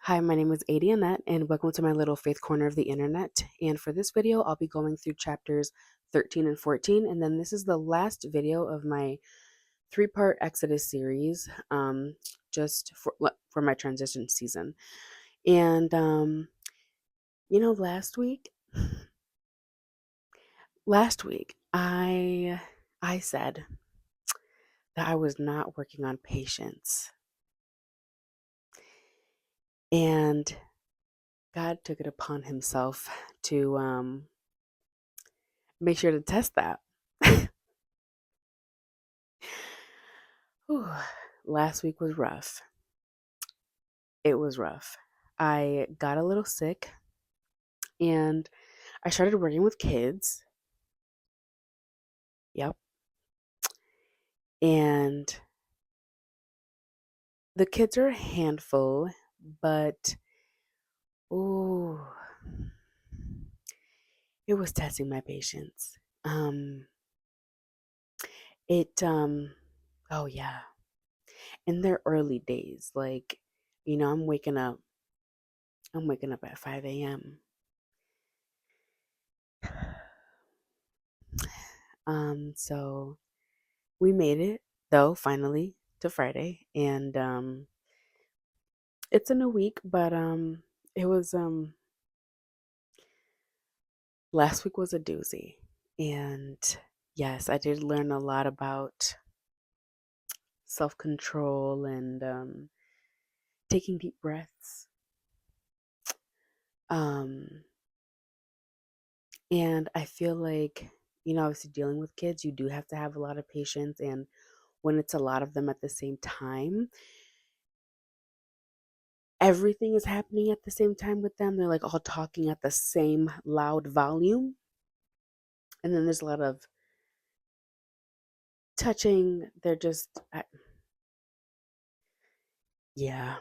Hi, my name is Adi Annette, and welcome to my little faith corner of the internet. And for this video, I'll be going through chapters 13 and 14, and then this is the last video of my three-part Exodus series, just for my transition season. And last week, I said that I was not working on patience, and God took it upon Himself to make sure to test that. Whew. Last week was rough. It was rough. I got a little sick and I started working with kids. Yep. And the kids are a handful, but ooh, it was testing my patience. Um, it oh yeah. In their early days, like, I'm waking up at 5 a.m. So we made it though, finally, to Friday. And it's a new week, but it was last week was a doozy. And yes, I did learn a lot about self-control and taking deep breaths. Um and I feel like, obviously dealing with kids, you do have to have a lot of patience, and when it's a lot of them at the same time, everything is happening at the same time with them. They're like all talking at the same loud volume. And then there's a lot of touching. Yeah,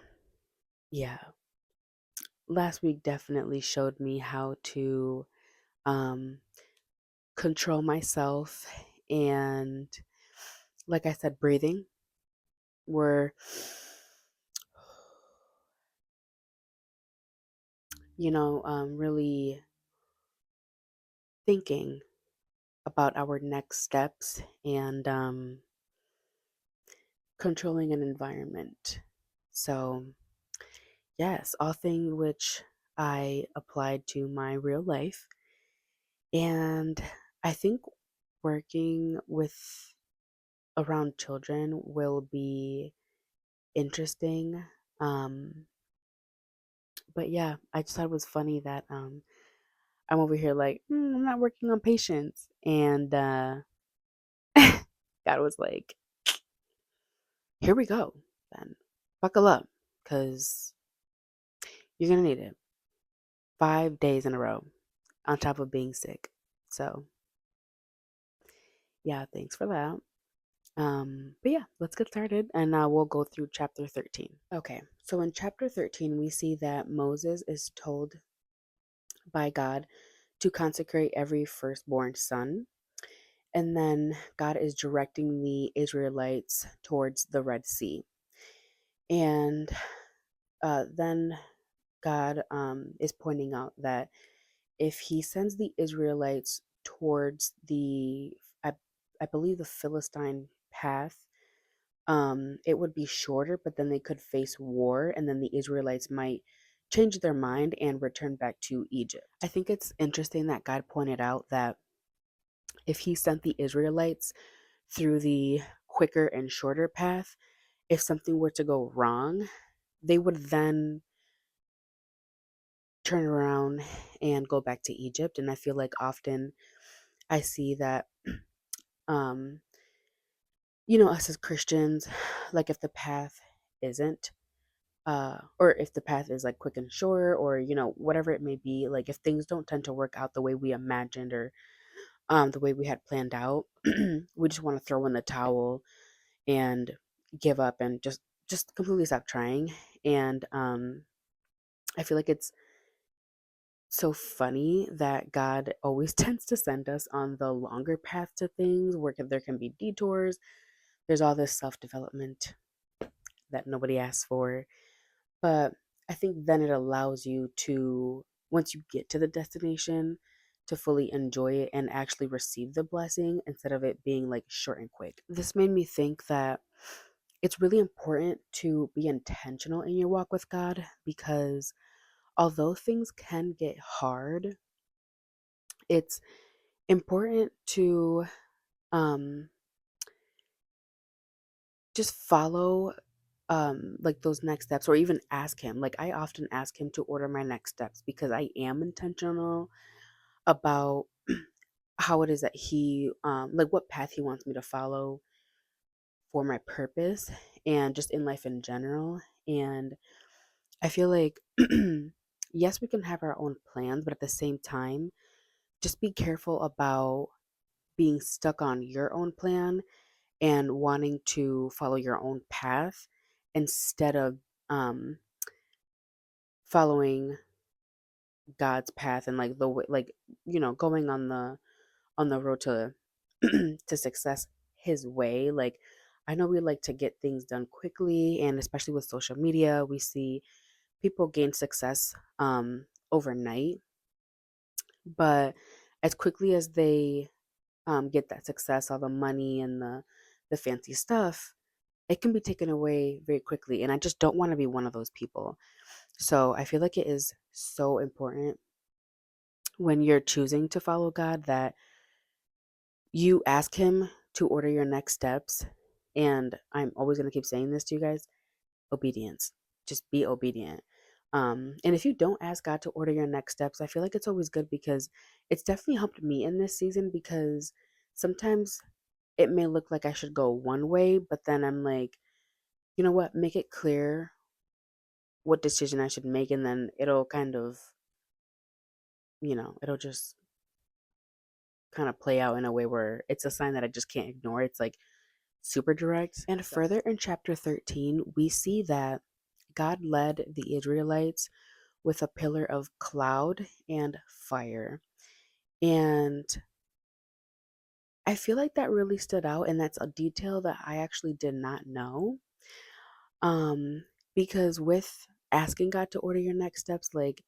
yeah. Last week definitely showed me how to um, control myself and, like I said, breathing. We're, really thinking about our next steps and controlling an environment. So, yes, all things which I applied to my real life. And I think working with around children will be interesting. Um, but yeah, I just thought it was funny that I'm over here like, I'm not working on patience. And God was like, here we go, then. Buckle up, because you're going to need it. 5 days in a row on top of being sick. So, yeah, thanks for that. But yeah, let's get started and we'll go through chapter 13. Okay, so in chapter 13, we see that Moses is told by God to consecrate every firstborn son. And then God is directing the Israelites towards the Red Sea. And then God is pointing out that if he sends the Israelites towards I, I believe, the Philistine path, it would be shorter, but then they could face war, and then the Israelites might change their mind and return back to Egypt. I think it's interesting that God pointed out that if he sent the Israelites through the quicker and shorter path, if something were to go wrong, they would then turn around and go back to Egypt. And I feel like often I see that, um, us as Christians, like if the path isn't, or if the path is like quick and short, or whatever it may be, like if things don't tend to work out the way we imagined, or the way we had planned out, we just want to throw in the towel and give up and just completely stop trying. And I feel like it's so funny that God always tends to send us on the longer path to things where there can be detours. There's all this self development that nobody asks for. But I think then it allows you to, once you get to the destination, to fully enjoy it and actually receive the blessing instead of it being like short and quick. This made me think that it's really important to be intentional in your walk with God, because although things can get hard, it's important to um just follow like those next steps, or even ask him. Like, I often ask him to order my next steps because I am intentional about how it is that he like what path he wants me to follow for my purpose and just in life in general. And I feel like yes, we can have our own plans, but at the same time, just be careful about being stuck on your own plan and wanting to follow your own path instead of um following God's path and like the way, like, going on the road to to success his way. Like, I know we like to get things done quickly, and especially with social media, we see people gain success overnight, but as quickly as they get that success, all the money and the fancy stuff, it can be taken away very quickly. And I just don't want to be one of those people. So I feel like it is so important when you're choosing to follow God that you ask him to order your next steps. And I'm always going to keep saying this to you guys: obedience. Just be obedient. And if you don't ask God to order your next steps, I feel like it's always good, because it's definitely helped me in this season. Because sometimes it may look like I should go one way, but then I'm like, you know what, make it clear what decision I should make, and then it'll kind of, it'll just kind of play out in a way where it's a sign that I just can't ignore. It's like super direct. And further in chapter 13, we see that God led the Israelites with a pillar of cloud and fire. And I feel like that really stood out, and that's a detail that I actually did not know. Um, because with asking God to order your next steps, like,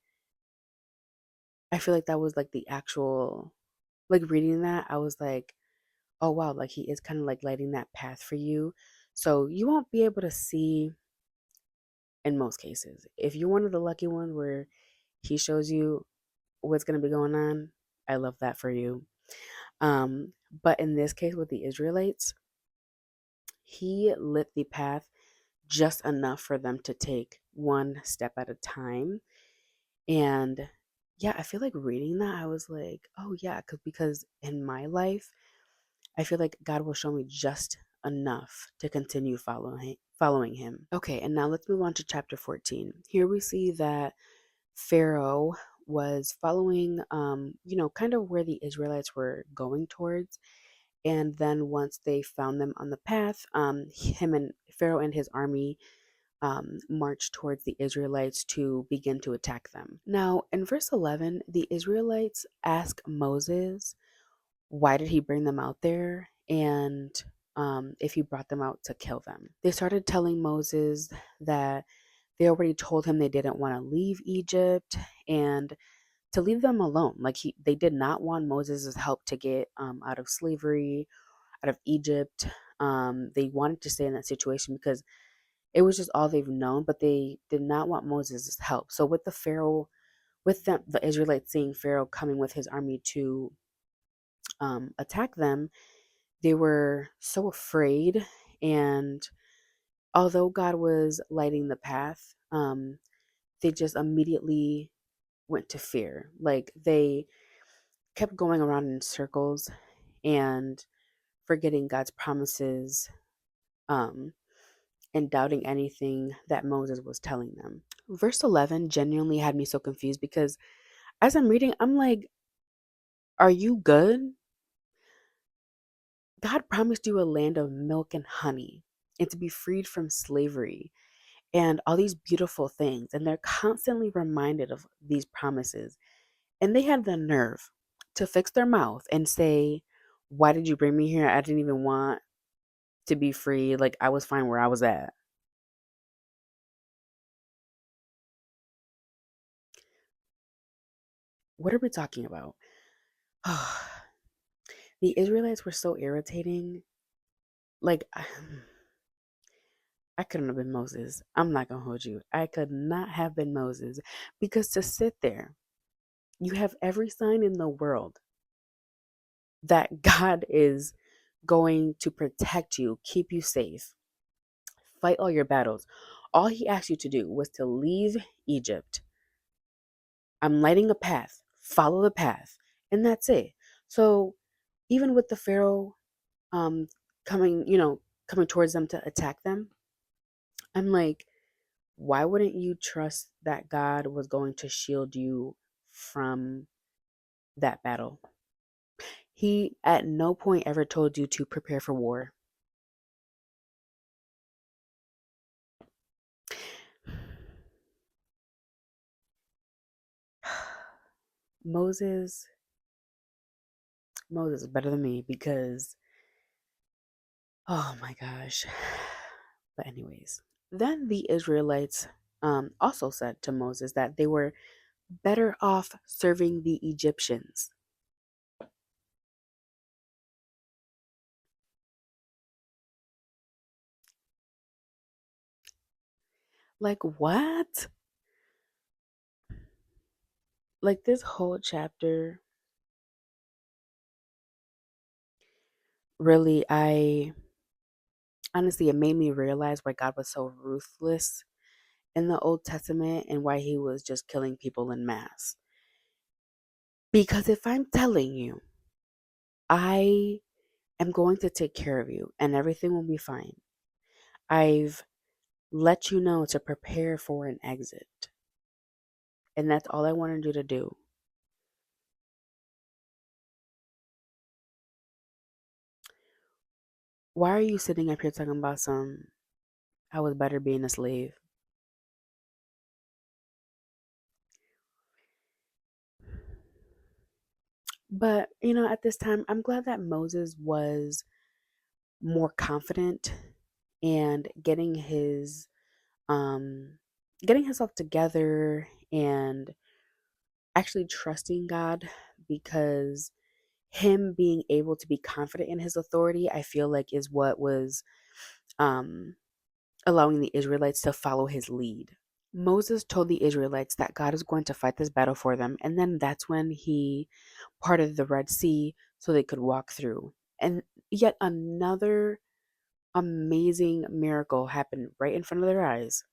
I feel like that was like the actual, like, reading that, I was like, oh wow, like he is kind of like lighting that path for you. So you won't be able to see in most cases. If you're one of the lucky ones where he shows you what's going to be going on, I love that for you. But in this case with the Israelites, he lit the path just enough for them to take one step at a time. And yeah, I feel like reading that, I was like, oh yeah, because in my life, I feel like God will show me just enough to continue following him. Okay, and now let's move on to chapter 14. Here we see that Pharaoh was following, kind of where the Israelites were going towards. And then once they found them on the path, him and Pharaoh and his army marched towards the Israelites to begin to attack them. Now, in verse 11, the Israelites ask Moses, why did he bring them out there? And if he brought them out to kill them. They started telling Moses that they already told him they didn't want to leave Egypt and to leave them alone. Like, they did not want Moses' help to get out of slavery, out of Egypt. They wanted to stay in that situation because it was just all they've known, but they did not want Moses' help. So with the Israelites seeing Pharaoh coming with his army to attack them, they were so afraid. And although God was lighting the path, they just immediately went to fear. Like, they kept going around in circles and forgetting God's promises, um, and doubting anything that Moses was telling them. Verse 11 genuinely had me so confused, because as I'm reading, I'm like, are you good? God promised you a land of milk and honey and to be freed from slavery and all these beautiful things. And they're constantly reminded of these promises. And they had the nerve to fix their mouth and say, why did you bring me here? I didn't even want to be free. Like, I was fine where I was at. What are we talking about? The Israelites were so irritating. Like, I couldn't have been Moses. I'm not going to hold you. I could not have been Moses because to sit there, you have every sign in the world that God is going to protect you, keep you safe, fight all your battles. All he asked you to do was to leave Egypt. I'm lighting a path, follow the path, and that's it. So even with the Pharaoh um coming, coming towards them to attack them, I'm like, why wouldn't you trust that God was going to shield you from that battle? He at no point ever told you to prepare for war. Moses, Moses is better than me because, oh my gosh. But anyways, then the Israelites also said to Moses that they were better off serving the Egyptians. Like what? Like this whole chapter, really, I honestly, it made me realize why God was so ruthless in the Old Testament and why he was just killing people in mass. Because if I'm telling you, I am going to take care of you and everything will be fine, I've let you know to prepare for an exit. And that's all I wanted you to do. Why are you sitting up here talking about I was better being a slave? But, at this time, I'm glad that Moses was more confident and um getting himself together and actually trusting God, because him being able to be confident in his authority, I feel like is what was um allowing the Israelites to follow his lead. Moses told the Israelites that God is going to fight this battle for them, and then that's when he parted the Red Sea so they could walk through. And yet another amazing miracle happened right in front of their eyes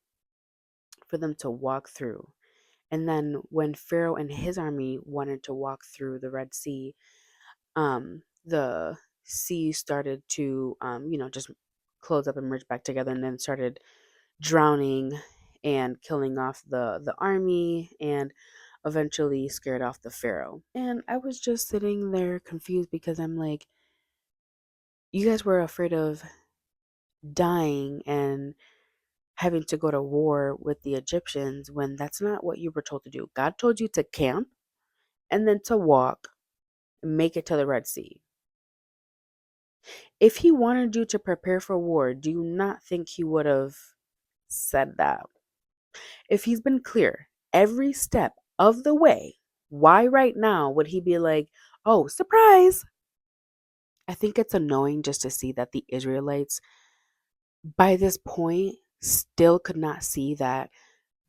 for them to walk through. And then when Pharaoh and his army wanted to walk through the Red Sea, the sea started to, just close up and merge back together, and then started drowning and killing off the army, and eventually scared off the Pharaoh. And I was just sitting there confused because I'm like, you guys were afraid of dying and having to go to war with the Egyptians when that's not what you were told to do. God told you to camp and then to walk and make it to the Red Sea. If he wanted you to prepare for war, do you not think he would have said that? If he's been clear every step of the way, why right now would he be like, oh, surprise? I think it's annoying just to see that the Israelites, by this point, still could not see that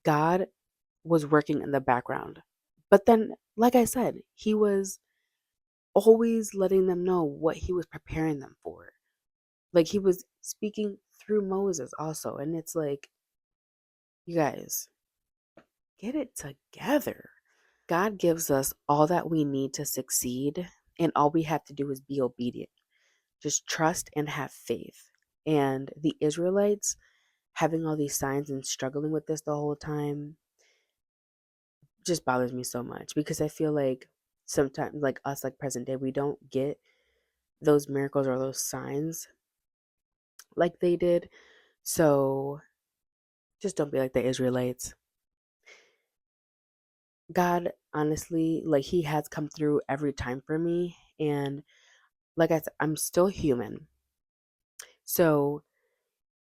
God was working in the background. But then, like I said, he was always letting them know what he was preparing them for. Like he was speaking through Moses also. And it's like, you guys, get it together. God gives us all that we need to succeed, and all we have to do is be obedient. Just trust and have faith. And the Israelites having all these signs and struggling with this the whole time just bothers me so much, because I feel like sometimes, like us, like present day, we don't get those miracles or those signs like they did. So just don't be like the Israelites. God, honestly, like he has come through every time for me. And like I said, I'm still human. So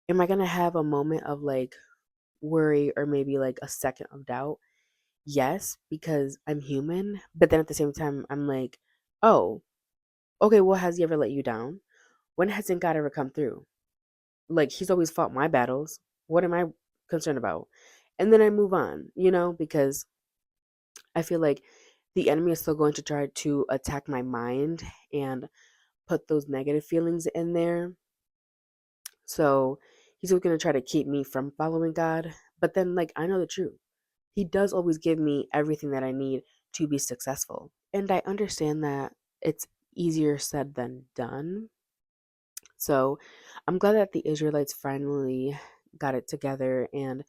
am I going to have a moment of like worry or maybe like a second of doubt? yes, because I'm human, but then at the same time, I'm like, oh, okay, well, has he ever let you down? When hasn't God ever come through? Like, he's always fought my battles. What am I concerned about? And then I move on, because I feel like the enemy is still going to try to attack my mind and put those negative feelings in there. So he's always going to try to keep me from following God. But then, like, I know the truth. He does always give me everything that I need to be successful. And I understand that it's easier said than done. So I'm glad that the Israelites finally got it together. And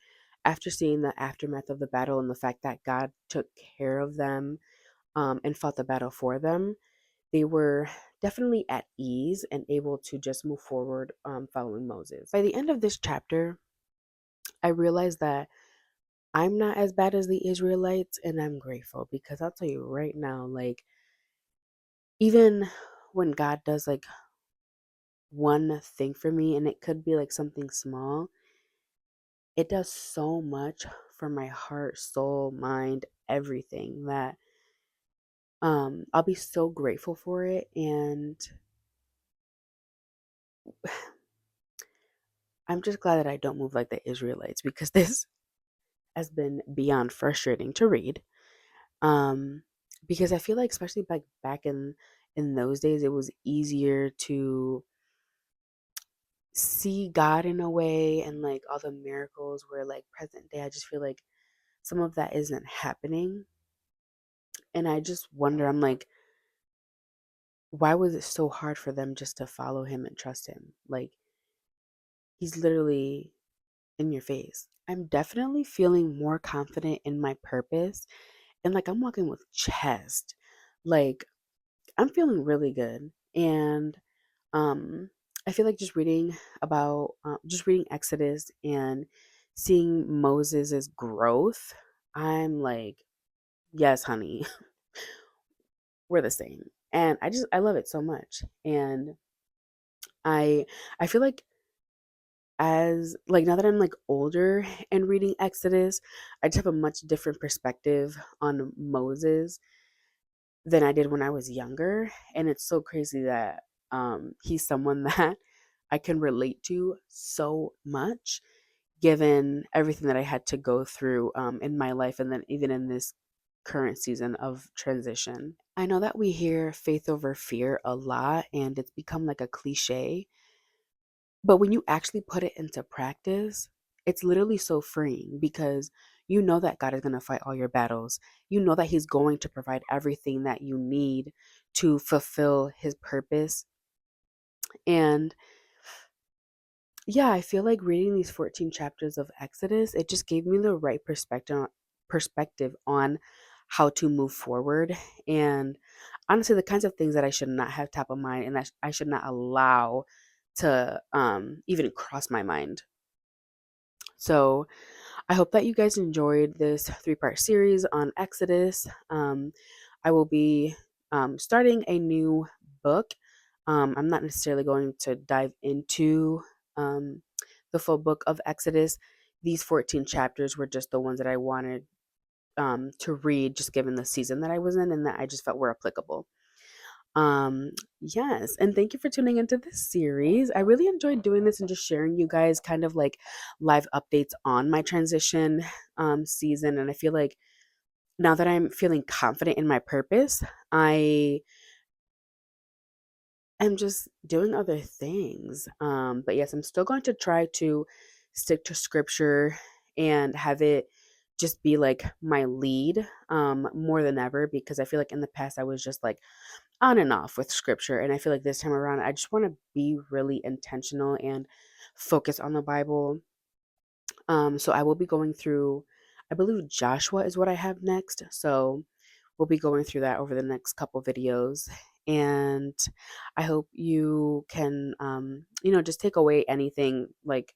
after seeing the aftermath of the battle and the fact that God took care of them, and fought the battle for them, they were definitely at ease and able to just move forward, following Moses. By the end of this chapter, I realized that I'm not as bad as the Israelites, and I'm grateful because I'll tell you right now, like, even when God does like one thing for me, and it could be like something small, it does so much for my heart, soul, mind, everything that I'll be so grateful for it. And I'm just glad that I don't move like the Israelites because this has been beyond frustrating to read. Um, because I feel like, especially back in those days, it was easier to see God in a way, and like all the miracles were like present day. I just feel like some of that isn't happening, and I just wonder. I'm like, why was it so hard for them just to follow him and trust him? Like, he's literally in your face. I'm definitely feeling more confident in my purpose, and like I'm walking with chest. Like, I'm feeling really good. And um I feel like just reading Exodus and seeing Moses's growth, I'm like, yes, honey, we're the same. And I love it so much. And I I feel like, as like, now that I'm like older and reading Exodus, I just have a much different perspective on Moses than I did when I was younger. And it's so crazy that he's someone that I can relate to so much, given everything that I had to go through in my life, and then even in this current season of transition. I know that we hear faith over fear a lot, and it's become like a cliche, but when you actually put it into practice, it's literally so freeing because you know that God is going to fight all your battles. You know that He's going to provide everything that you need to fulfill His purpose. And yeah, I feel like reading these 14 chapters of Exodus, it just gave me the right perspective on how to move forward. And honestly, the kinds of things that I should not have top of mind and that I should not allow to even cross my mind. So I hope that you guys enjoyed this three-part series on Exodus. I will be starting a new book. I'm not necessarily going to dive into um, the full book of Exodus. These 14 chapters were just the ones that I wanted to read, just given the season that I was in and that I just felt were applicable. Um, yes, and thank you for tuning into this series. I really enjoyed doing this and just sharing you guys kind of like live updates on my transition season. And I feel like now that I'm feeling confident in my purpose, I am just doing other things. But yes, I'm still going to try to stick to scripture and have it just be like my lead more than ever, because I feel like in the past I was just like on and off with scripture. And I feel like this time around, I just want to be really intentional and focus on the Bible. So I will be going through, I believe Joshua is what I have next. So we'll be going through that over the next couple videos. And I hope you can, just take away anything like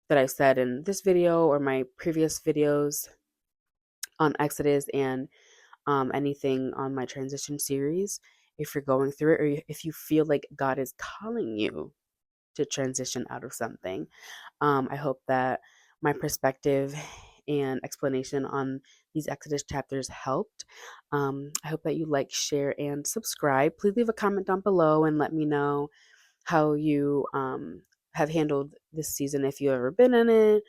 that I said in this video or my previous videos on Exodus, and anything on my transition series. If you're going through it, or if you feel like God is calling you to transition out of something, I hope that my perspective and explanation on these Exodus chapters helped. I hope that you like, share, and subscribe. Please leave a comment down below and let me know how you have handled this season, if you've ever been in it,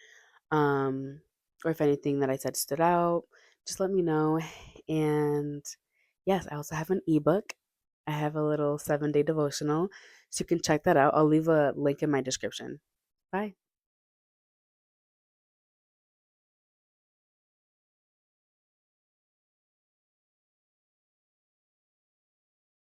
or if anything that I said stood out. Just let me know. And yes, I also have an ebook. I have a little 7-day devotional, so you can check that out. I'll leave a link in my description. Bye.